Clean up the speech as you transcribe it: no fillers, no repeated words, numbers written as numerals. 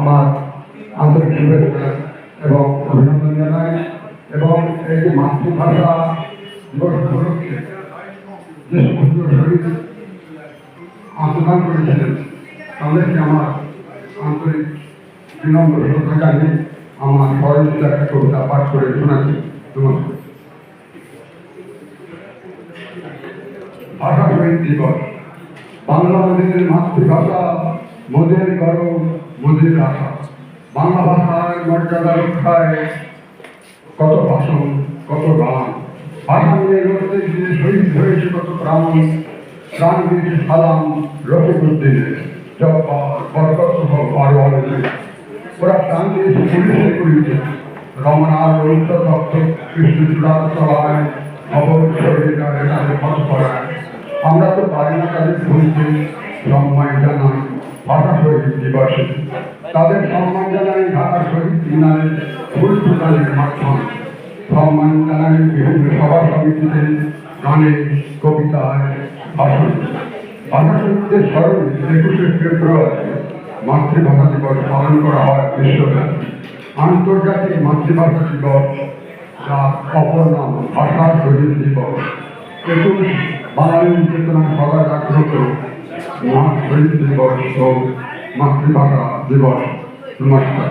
আমার আন্তরিক শুভেচ্ছা এবং অভিনন্দন জানাই। এবং এই যে মাতৃভাষা দিবস উপলক্ষে যে সমস্ত শহীদ আন্দোলন করেছিলেন তাদেরকে আমার আন্তরিক বিনম্র শ্রদ্ধা জানিয়ে আমার স্মরণীয় একটা কবিতা পাঠ করে শোনাচ্ছি। নমস্কার। ভাষা শহীদ দিবস। বাংলা মোদের মাতৃভাষা, মোদের গর্ব, মোদের আশা। বাংলা ভাষার মর্যাদা রক্ষায় কত ভাষণ, কত গান। ভাষা নিয়ে লড়তে গিয়ে শহীদ হয়েছে কত প্রাণ। প্রাণ দিয়েছে সালাম রফিকুদ্দিনের, জব্বার, বরকত সহ আরো অনেকে। ওরা প্রাণ দিয়েছে পুলিশে করিয়েছে রমনার রৌদ্র দত্ত কৃষ্ণচূড়ার তলায় অবৈধ তাদের পথ করায়। আমরা তো পারি না তাদের ভুলতে, সম্মান জানাই ভাষা শহীদ দিবসে। তাদের সম্মান জানাই ঢাকা শহীদ মিনারে ফুল ফুটানের মাধ্যমে। সম্মান জানাই বিভিন্ন সভা সমিতিতে, গানে, কবিতায়, ভাষণে। ভাষা শহীদদের স্মরণে 21শে ফেব্রুয়ারি মাতৃভাষা দিবস পালন করা হয় বিশ্বব্যাপী। আন্তর্জাতিক মাতৃভাষা দিবস, যার অপর নাম ভাষা শহীদ দিবস। 21 বাঙালি চেতনা সদা জাগ্রত শহীদ দিবস ও মাতৃভাষা দিবস। নমস্কার।